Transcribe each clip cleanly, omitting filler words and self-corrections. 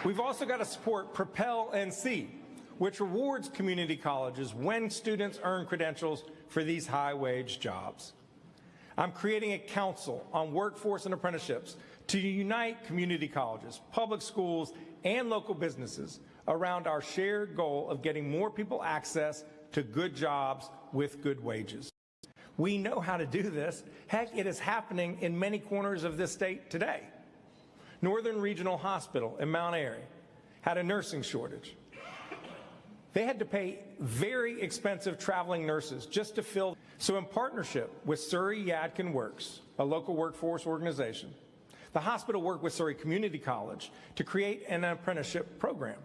We've also got to support Propel NC, which rewards community colleges when students earn credentials for these high-wage jobs. I'm creating a council on workforce and apprenticeships to unite community colleges, public schools, and local businesses around our shared goal of getting more people access to good jobs with good wages. We know how to do this. Heck, it is happening in many corners of this state today. Northern Regional Hospital in Mount Airy had a nursing shortage. They had to pay very expensive traveling nurses just to fill. So in partnership with Surrey Yadkin Works, a local workforce organization, the hospital worked with Surrey Community College to create an apprenticeship program.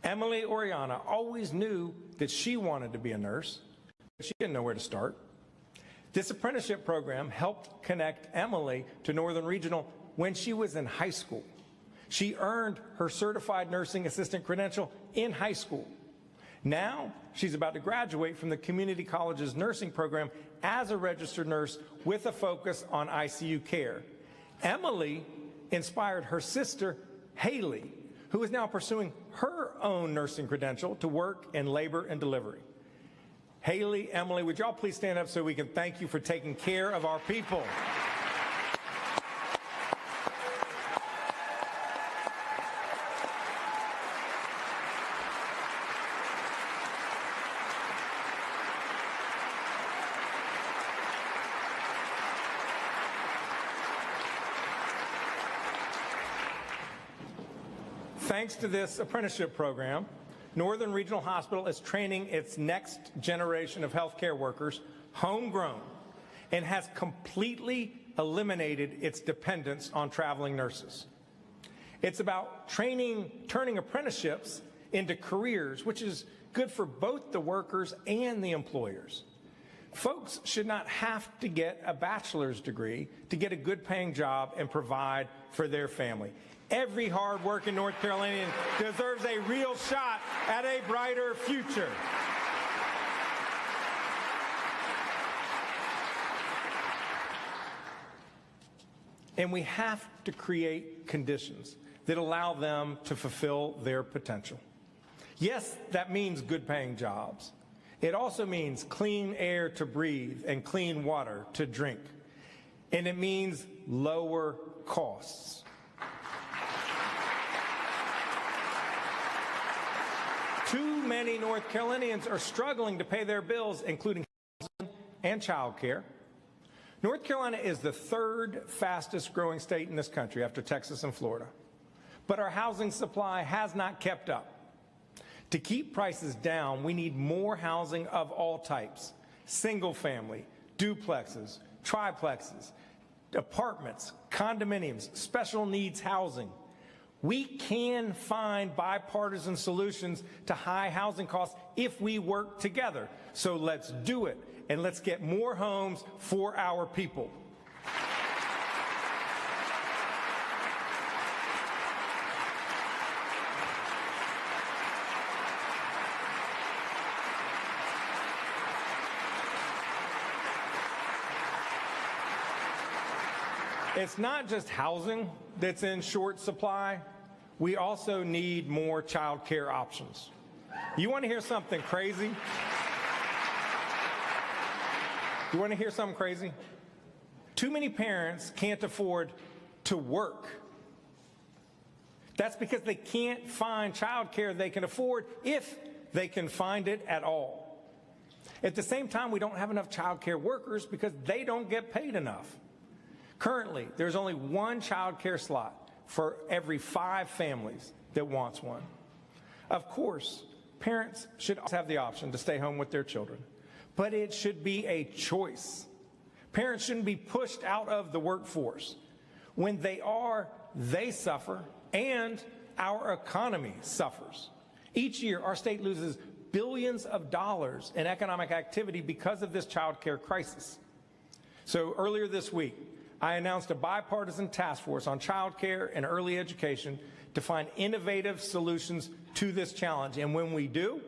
Emily Oriana always knew that she wanted to be a nurse, but she didn't know where to start. This apprenticeship program helped connect Emily to Northern Regional when she was in high school. She earned her certified nursing assistant credential in high school. Now, she's about to graduate from the community college's nursing program as a registered nurse with a focus on ICU care. Emily inspired her sister, Haley, who is now pursuing her own nursing credential to work in labor and delivery. Haley, Emily, would y'all please stand up so we can thank you for taking care of our people? Thanks to this apprenticeship program, Northern Regional Hospital is training its next generation of healthcare workers homegrown and has completely eliminated its dependence on traveling nurses. It's about turning apprenticeships into careers, which is good for both the workers and the employers. Folks should not have to get a bachelor's degree to get a good-paying job and provide for their family. Every hard-working North Carolinian deserves a real shot at a brighter future. And we have to create conditions that allow them to fulfill their potential. Yes, that means good-paying jobs. It also means clean air to breathe and clean water to drink. And it means lower costs. Too many North Carolinians are struggling to pay their bills, including housing and child care. North Carolina is the third fastest growing state in this country after Texas and Florida. But our housing supply has not kept up. To keep prices down, we need more housing of all types: single family, duplexes, triplexes, apartments, condominiums, special needs housing. We can find bipartisan solutions to high housing costs if we work together. So let's do it, and let's get more homes for our people. It's not just housing that's in short supply. We also need more child care options. You want to hear something crazy? You want to hear something crazy? Too many parents can't afford to work. That's because they can't find child care they can afford, if they can find it at all. At the same time, we don't have enough child care workers because they don't get paid enough. Currently, there's only one child care slot for every 5 families that wants one. Of course, parents should also have the option to stay home with their children, but it should be a choice. Parents shouldn't be pushed out of the workforce. When they are, they suffer, and our economy suffers. Each year, our state loses billions of dollars in economic activity because of this child care crisis. So earlier this week, I announced a bipartisan task force on child care and early education to find innovative solutions to this challenge. And when we do,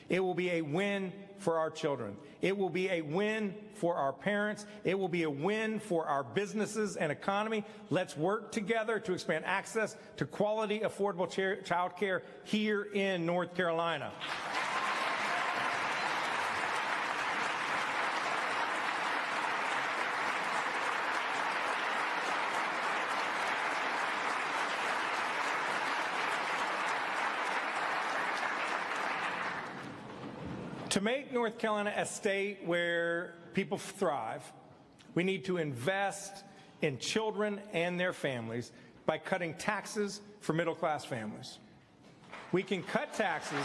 it will be a win for our children. It will be a win for our parents. It will be a win for our businesses and economy. Let's work together to expand access to quality, affordable child care here in North Carolina. To make North Carolina a state where people thrive, we need to invest in children and their families by cutting taxes for middle-class families. We can cut taxes.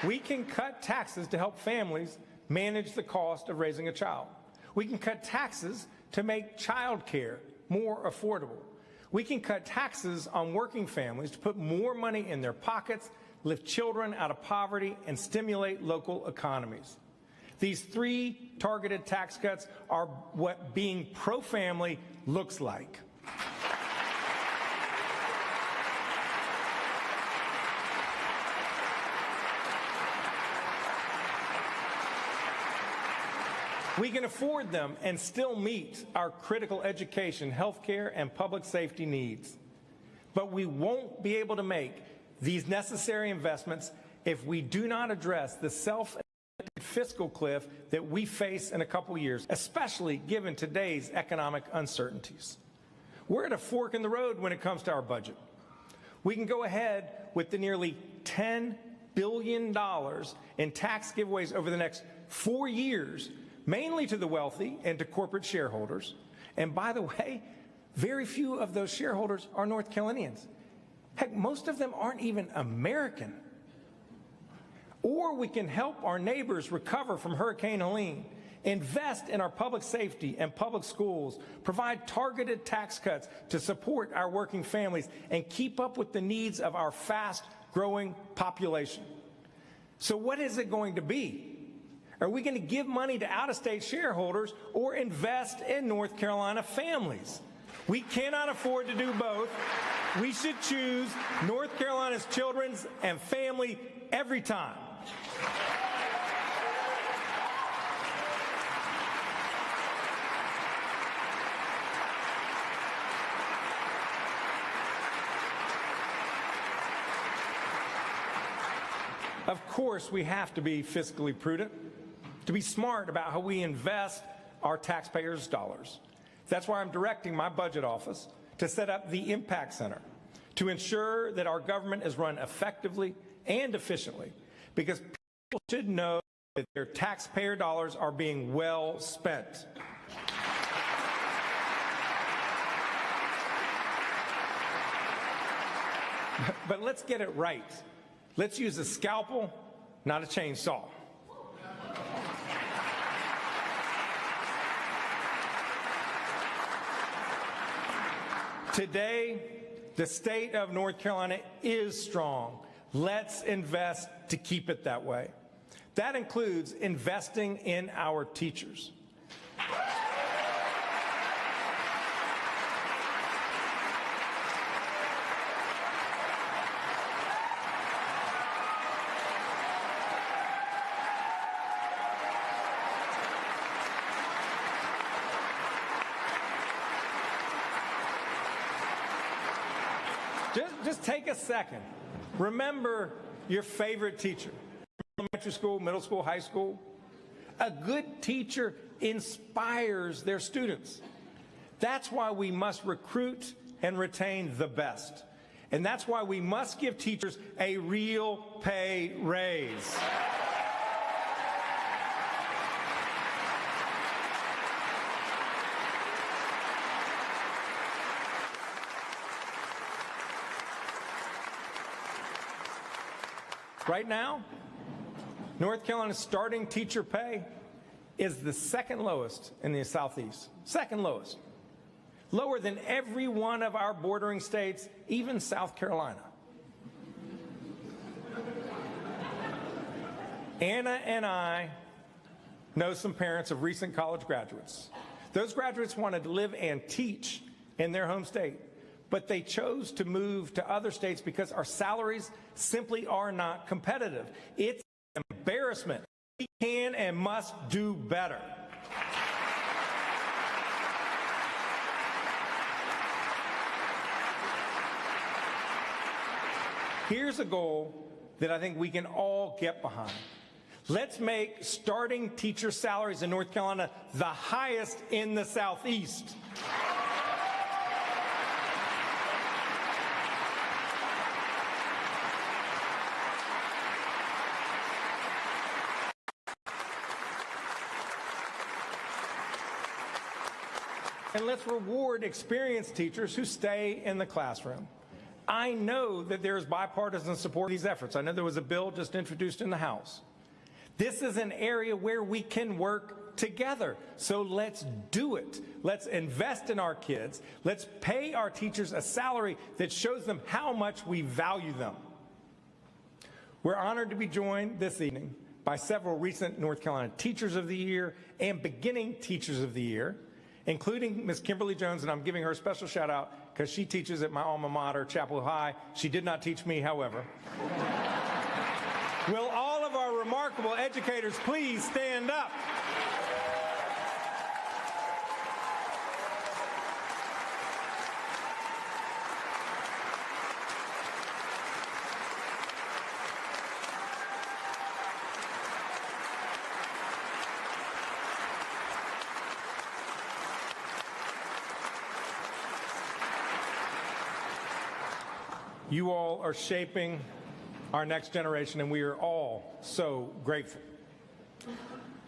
We can cut taxes to help families manage the cost of raising a child. We can cut taxes to make child care more affordable. We can cut taxes on working families to put more money in their pockets, lift children out of poverty, and stimulate local economies. These three targeted tax cuts are what being pro-family looks like. We can afford them and still meet our critical education, healthcare, and public safety needs. But we won't be able to make these necessary investments if we do not address the self-inflicted fiscal cliff that we face in a couple years, especially given today's economic uncertainties. We're at a fork in the road when it comes to our budget. We can go ahead with the nearly $10 billion in tax giveaways over the next 4 years, mainly to the wealthy and to corporate shareholders. And by the way, very few of those shareholders are North Carolinians. Heck, most of them aren't even American. Or we can help our neighbors recover from Hurricane Helene, invest in our public safety and public schools, provide targeted tax cuts to support our working families, and keep up with the needs of our fast-growing population. So what is it going to be? Are we going to give money to out-of-state shareholders or invest in North Carolina families? We cannot afford to do both. We should choose North Carolina's children and family every time. Of course, we have to be fiscally prudent, to be smart about how we invest our taxpayers' dollars. That's why I'm directing my budget office to set up the Impact Center to ensure that our government is run effectively and efficiently, because people should know that their taxpayer dollars are being well spent. But let's get it right. Let's use a scalpel, not a chainsaw. Today, the state of North Carolina is strong. Let's invest to keep it that way. That includes investing in our teachers. Just take a second. Remember your favorite teacher. Elementary school, middle school, high school. A good teacher inspires their students. That's why we must recruit and retain the best. And that's why we must give teachers a real pay raise. Right now, North Carolina's starting teacher pay is the second lowest in the Southeast. Second lowest. Lower than every one of our bordering states, even South Carolina. Anna and I know some parents of recent college graduates. Those graduates wanted to live and teach in their home state, but they chose to move to other states because our salaries simply are not competitive. It's an embarrassment. We can and must do better. Here's a goal that I think we can all get behind. Let's make starting teacher salaries in North Carolina the highest in the Southeast. And let's reward experienced teachers who stay in the classroom. I know that there is bipartisan support for these efforts. I know there was a bill just introduced in the House. This is an area where we can work together. So let's do it. Let's invest in our kids. Let's pay our teachers a salary that shows them how much we value them. We're honored to be joined this evening by several recent North Carolina Teachers of the Year and Beginning Teachers of the Year, including Ms. Kimberly Jones, and I'm giving her a special shout out because she teaches at my alma mater, Chapel High. She did not teach me, however. Will all of our remarkable educators please stand up? You all are shaping our next generation, and we are all so grateful.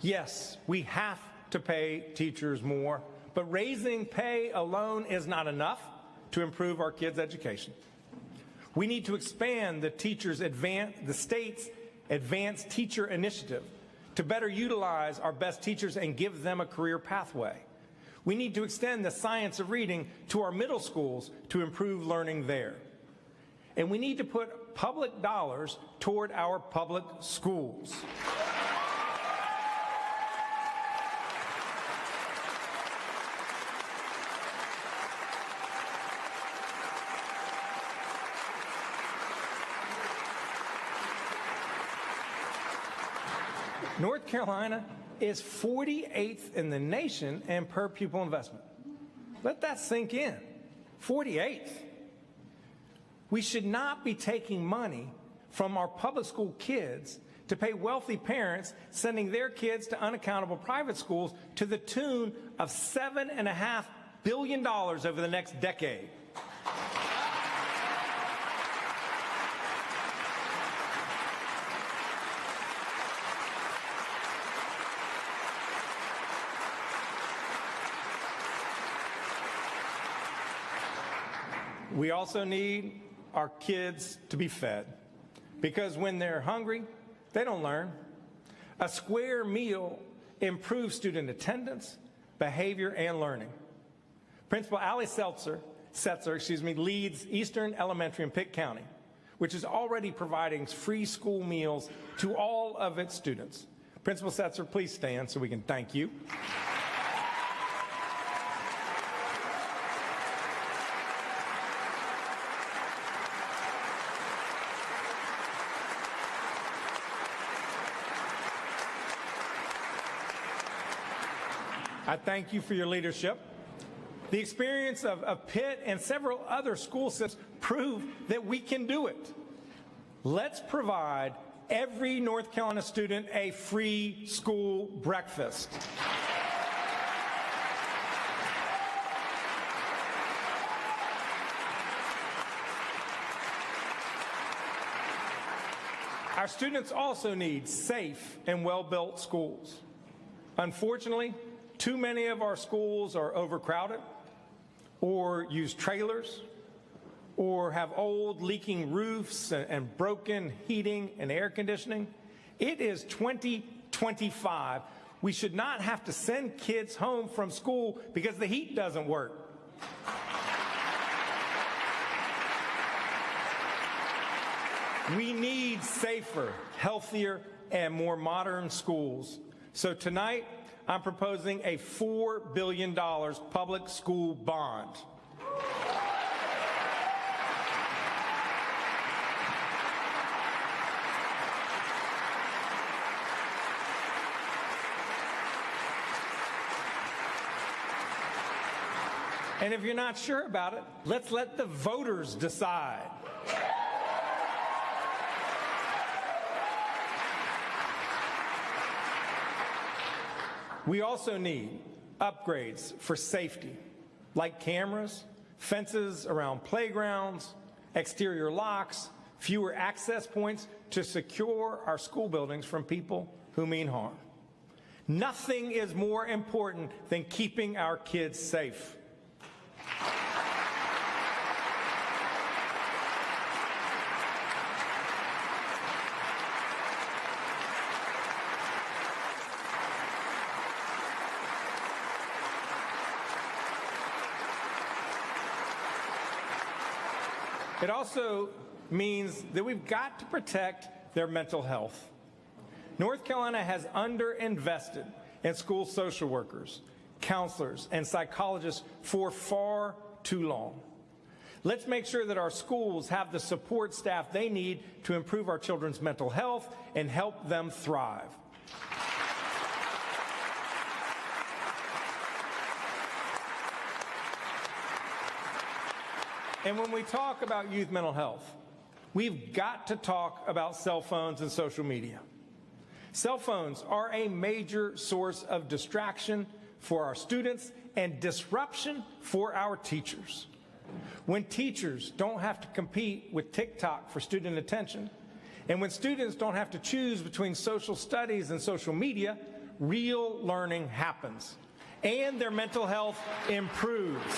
Yes, we have to pay teachers more, but raising pay alone is not enough to improve our kids' education. We need to expand the state's Advanced Teacher Initiative to better utilize our best teachers and give them a career pathway. We need to extend the science of reading to our middle schools to improve learning there. And we need to put public dollars toward our public schools. North Carolina is 48th in the nation in per pupil investment. Let that sink in. 48th. We should not be taking money from our public school kids to pay wealthy parents sending their kids to unaccountable private schools to the tune of $7.5 billion over the next decade. We also need our kids to be fed, because when they're hungry, they don't learn. A square meal improves student attendance, behavior, and learning. Principal Allie Setzer, leads Eastern Elementary in Pitt County, which is already providing free school meals to all of its students. Principal Setzer, please stand so we can thank you. I thank you for your leadership. The experience of Pitt and several other school systems prove that we can do it. Let's provide every North Carolina student a free school breakfast. Our students also need safe and well-built schools. Unfortunately, too many of our schools are overcrowded, or use trailers, or have old leaking roofs and broken heating and air conditioning. It is 2025. We should not have to send kids home from school because the heat doesn't work. We need safer, healthier, and more modern schools. So tonight, I'm proposing a $4 billion public school bond. And if you're not sure about it, let's let the voters decide. We also need upgrades for safety, like cameras, fences around playgrounds, exterior locks, fewer access points to secure our school buildings from people who mean harm. Nothing is more important than keeping our kids safe. It also means that we've got to protect their mental health. North Carolina has underinvested in school social workers, counselors, and psychologists for far too long. Let's make sure that our schools have the support staff they need to improve our children's mental health and help them thrive. And when we talk about youth mental health, we've got to talk about cell phones and social media. Cell phones are a major source of distraction for our students and disruption for our teachers. When teachers don't have to compete with TikTok for student attention, and when students don't have to choose between social studies and social media, real learning happens, and their mental health improves.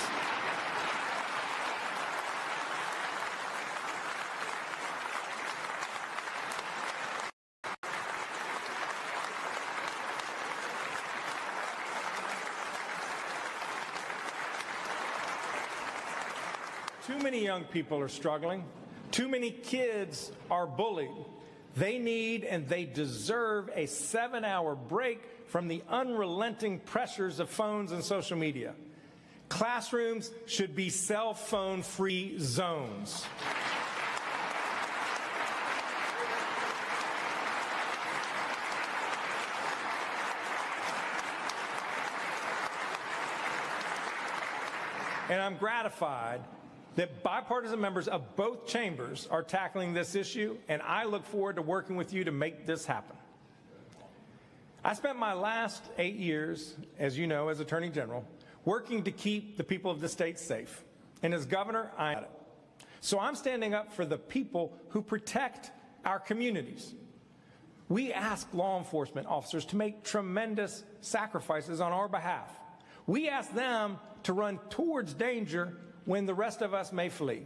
Too many young people are struggling. Too many kids are bullied. They need and they deserve a 7-hour break from the unrelenting pressures of phones and social media. Classrooms should be cell phone-free zones. And I'm gratified that bipartisan members of both chambers are tackling this issue, and I look forward to working with you to make this happen. I spent my last 8 years, as you know, as Attorney General, working to keep the people of the state safe. And as governor, I am. So I'm standing up for the people who protect our communities. We ask law enforcement officers to make tremendous sacrifices on our behalf. We ask them to run towards danger when the rest of us may flee.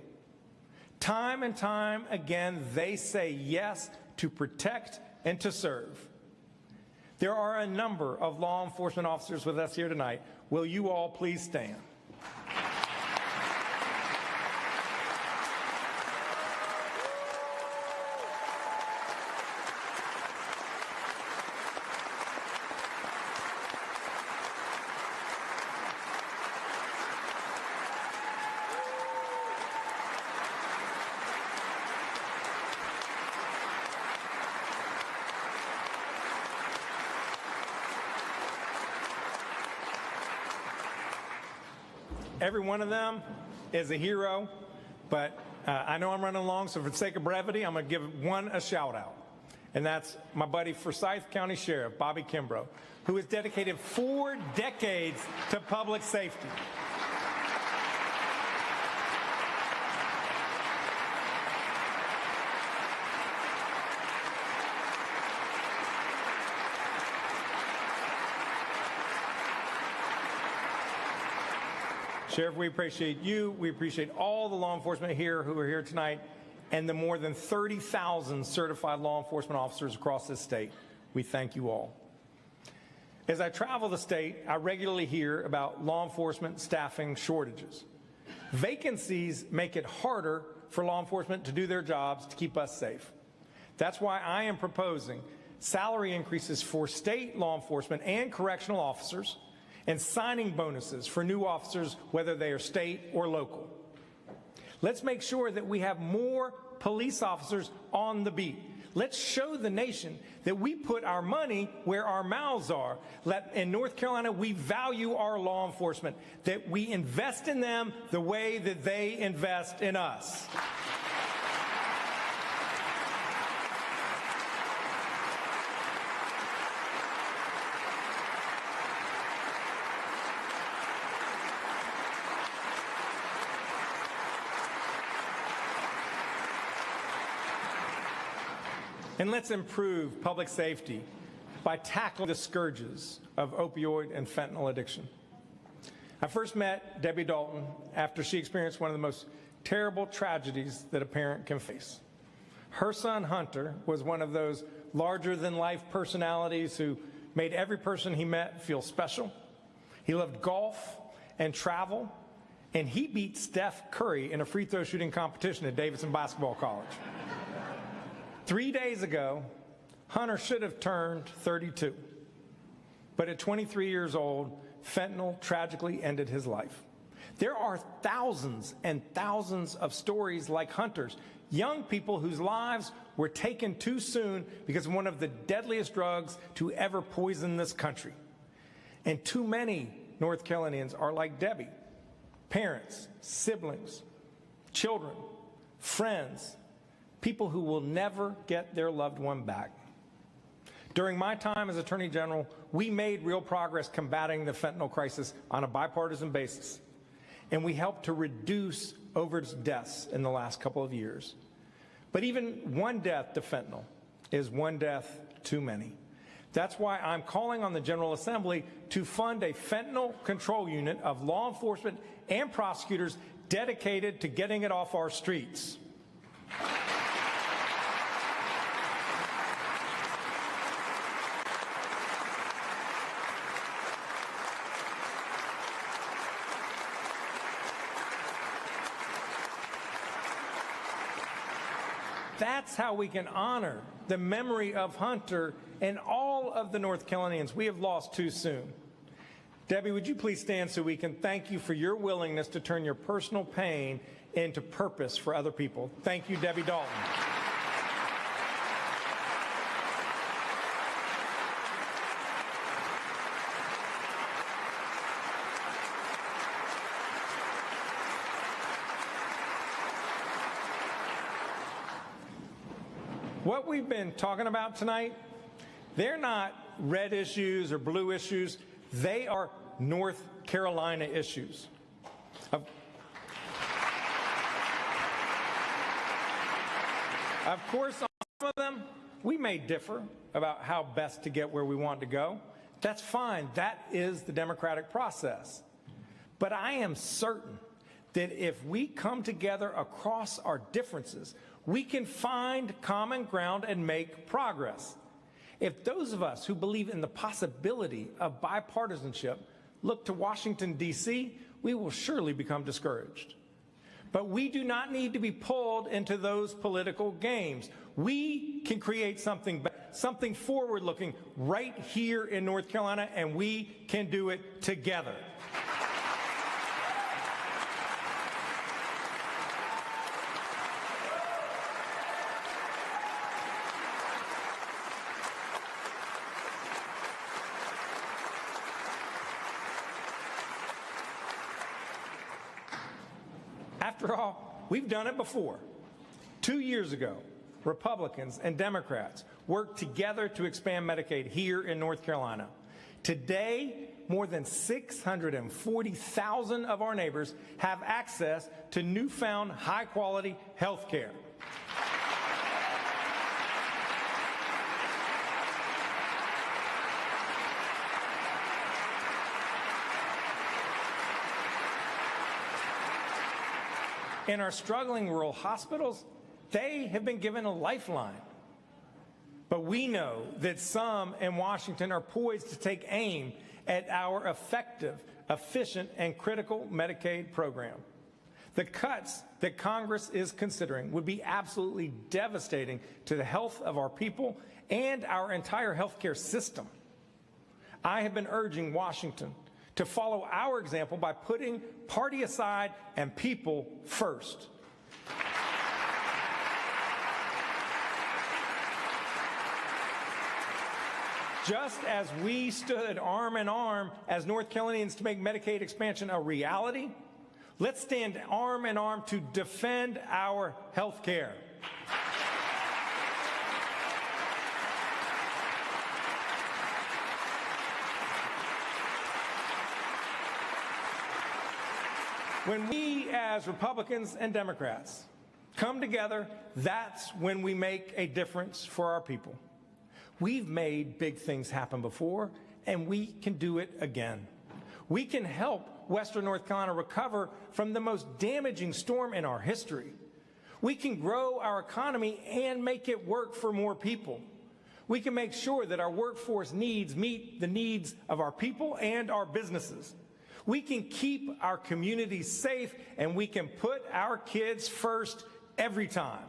Time and time again, they say yes to protect and to serve. There are a number of law enforcement officers with us here tonight. Will you all please stand? Every one of them is a hero, but I know I'm running along, so for the sake of brevity, I'm going to give one a shout out. And that's my buddy Forsyth County Sheriff, Bobby Kimbrough, who has dedicated 4 decades to public safety. Sheriff, we appreciate you. We appreciate all the law enforcement here who are here tonight and the more than 30,000 certified law enforcement officers across this state. We thank you all. As I travel the state, I regularly hear about law enforcement staffing shortages. Vacancies make it harder for law enforcement to do their jobs to keep us safe. That's why I am proposing salary increases for state law enforcement and correctional officers, and signing bonuses for new officers, whether they are state or local. Let's make sure that we have more police officers on the beat. Let's show the nation that we put our money where our mouths are. In North Carolina, we value our law enforcement, that we invest in them the way that they invest in us. And let's improve public safety by tackling the scourges of opioid and fentanyl addiction. I first met Debbie Dalton after she experienced one of the most terrible tragedies that a parent can face. Her son, Hunter, was one of those larger-than-life personalities who made every person he met feel special. He loved golf and travel, and he beat Steph Curry in a free throw shooting competition at Davidson Basketball College. 3 days ago, Hunter should have turned 32. But at 23 years old, fentanyl tragically ended his life. There are thousands and thousands of stories like Hunter's, young people whose lives were taken too soon because of one of the deadliest drugs to ever poison this country. And too many North Carolinians are like Debbie. Parents, siblings, children, friends, people who will never get their loved one back. During my time as Attorney General, we made real progress combating the fentanyl crisis on a bipartisan basis, and we helped to reduce overdose deaths in the last couple of years. But even one death to fentanyl is one death too many. That's why I'm calling on the General Assembly to fund a fentanyl control unit of law enforcement and prosecutors dedicated to getting it off our streets. That's how we can honor the memory of Hunter and all of the North Carolinians we have lost too soon. Debbie, would you please stand so we can thank you for your willingness to turn your personal pain into purpose for other people. Thank you, Debbie Dalton. What we've been talking about tonight, they're not red issues or blue issues. They are North Carolina issues. Of course, on some of them, we may differ about how best to get where we want to go. That's fine. That is the democratic process. But I am certain that if we come together across our differences, we can find common ground and make progress. If those of us who believe in the possibility of bipartisanship look to Washington, D.C., we will surely become discouraged. But we do not need to be pulled into those political games. We can create something forward-looking right here in North Carolina, and we can do it together. After all, we've done it before. 2 years ago, Republicans and Democrats worked together to expand Medicaid here in North Carolina. Today, more than 640,000 of our neighbors have access to newfound high-quality health care. In our struggling rural hospitals, they have been given a lifeline. But we know that some in Washington are poised to take aim at our effective, efficient, and critical Medicaid program. The cuts that Congress is considering would be absolutely devastating to the health of our people and our entire healthcare system. I have been urging Washington to follow our example by putting party aside and people first. Just as we stood arm in arm as North Carolinians to make Medicaid expansion a reality, let's stand arm in arm to defend our health care. When we, as Republicans and Democrats, come together, that's when we make a difference for our people. We've made big things happen before, and we can do it again. We can help Western North Carolina recover from the most damaging storm in our history. We can grow our economy and make it work for more people. We can make sure that our workforce needs meet the needs of our people and our businesses. We can keep our communities safe, and we can put our kids first every time.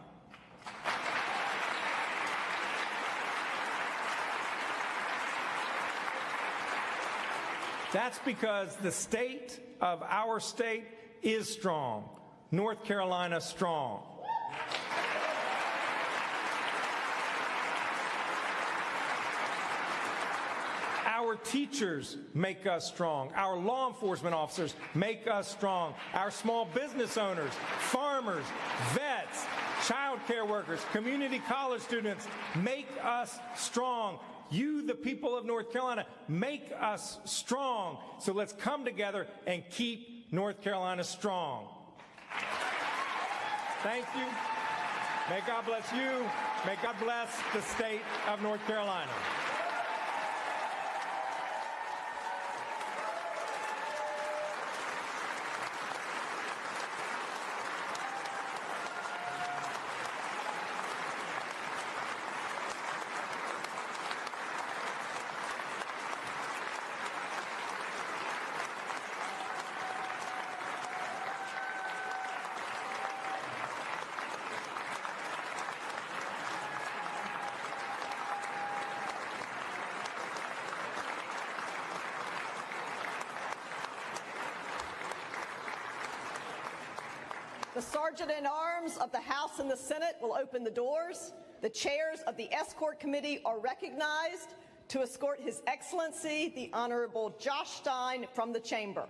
That's because the state of our state is strong. North Carolina strong. Our teachers make us strong. Our law enforcement officers make us strong. Our small business owners, farmers, vets, child care workers, community college students make us strong. You, the people of North Carolina, make us strong. So let's come together and keep North Carolina strong. Thank you. May God bless you. May God bless the state of North Carolina. The Sergeant-at-Arms of the House and the Senate will open the doors. The chairs of the Escort Committee are recognized to escort His Excellency, the Honorable Josh Stein, from the chamber.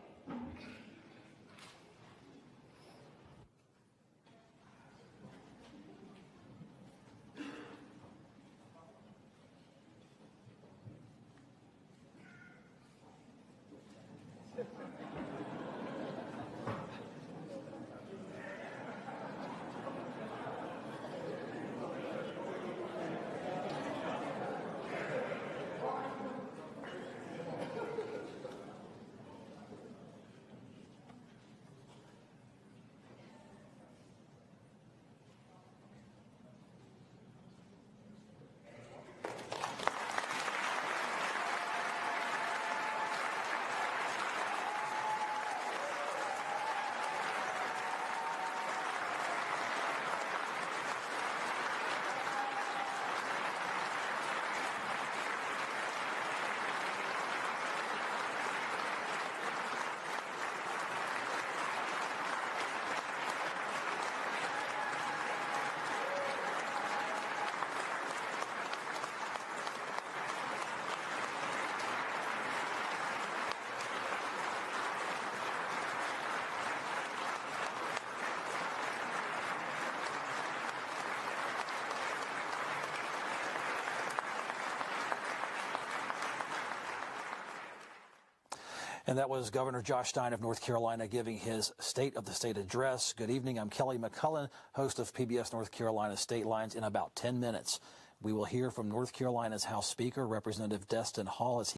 And that was Governor Josh Stein of North Carolina giving his State of the State address. Good evening. I'm Kelly McCullen, host of PBS North Carolina State Lines. In about 10 minutes, we will hear from North Carolina's House Speaker, Representative Destin Hall, as he